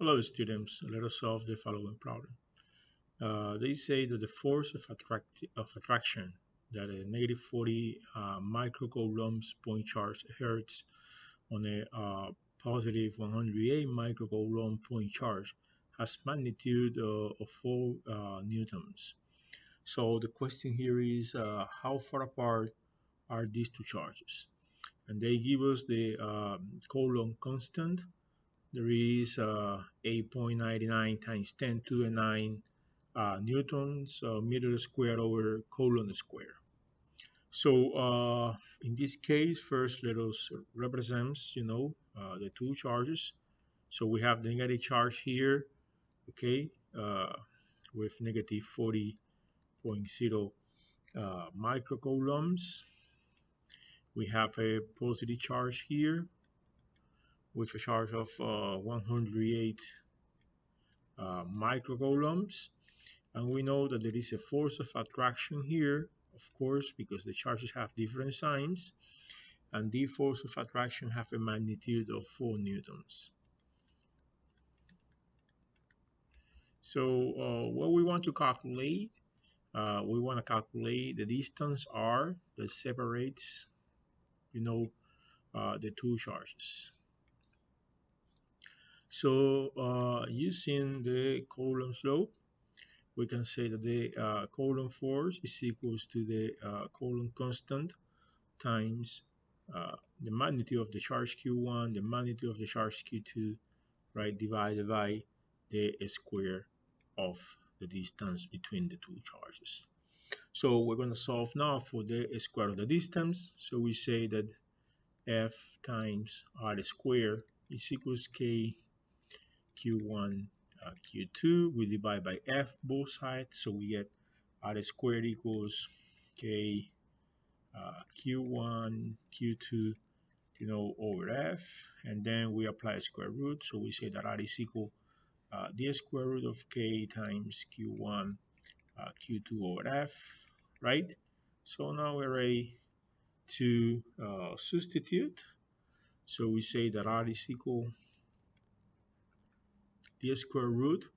Hello students, let us solve the following problem. They say that the force of attraction that a negative 40 microcoulombs point charge exerts on a positive 108 microcoulomb point charge has magnitude of 4 newtons. So the question here is how far apart are these two charges? And they give us the Coulomb constant. There is 8.99 times 10 to the 9 newtons meter squared over Coulomb square. So in this case, first let us represent, the two charges. So we have the negative charge here, okay, with negative 40.0 microcoulombs. We have a positive charge here with a charge of 108 microcoulombs. And we know that there is a force of attraction here, of course, because the charges have different signs. And the force of attraction have a magnitude of 4 newtons. So what we want to calculate, we want to calculate the distance r that separates, the two charges. So using the Coulomb's law, we can say that the Coulomb force is equals to the Coulomb constant times the magnitude of the charge Q1, the magnitude of the charge Q2, right, divided by the square of the distance between the two charges. So we're going to solve now for the square of the distance. So we say that F times R squared is equals K Q1 Q2. We divide by F both sides, so we get R squared equals K Q1 Q2 over F, and then we apply a square root, so we say that R is equal the square root of K times Q1 Q2 over F, right? So now we're ready to substitute. So we say that R is equal the square root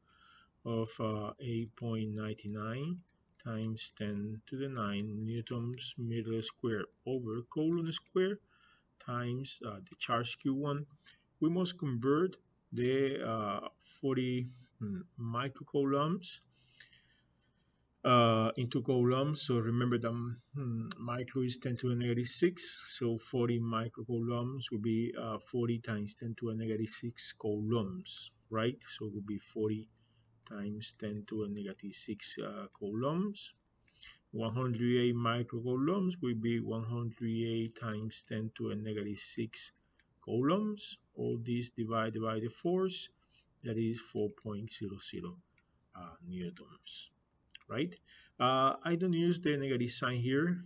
of 8.99 times 10 to the 9 newtons meter square over Coulomb square times the charge Q1. We must convert the 40 microcoulombs into coulombs. So remember that micro is 10 to the negative 6. So 40 microcoulombs will be 40 times 10 to the negative 6 coulombs, right? So it will be 40 times 10 to the negative 6 coulombs. 108 microcoulombs will be 108 times 10 to the negative 6 coulombs. All this divided by the force, that is 4.00 newtons, right? I don't use the negative sign here,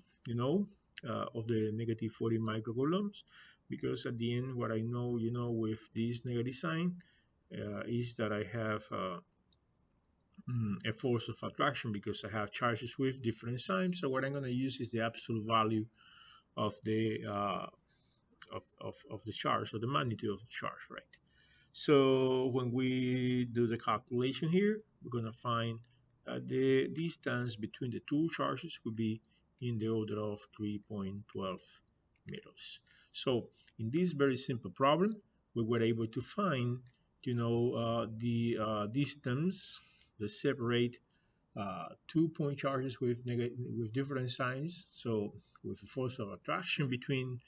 of the negative 40 microcoulombs, because at the end, what I know, with this negative sign is that I have a force of attraction because I have charges with different signs. So what I'm going to use is the absolute value of the of the charge, or the magnitude of the charge, right? So when we do the calculation here, we're going to find that the distance between the two charges will be in the order of 3.12 meters. So in this very simple problem, we were able to find, the distance that separate 2-point charges with different signs. So with a force of attraction between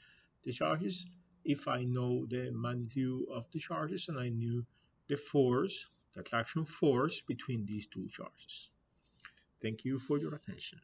the charges, if I know the magnitude of the charges and I knew the force, the attraction force between these two charges. Thank you for your attention.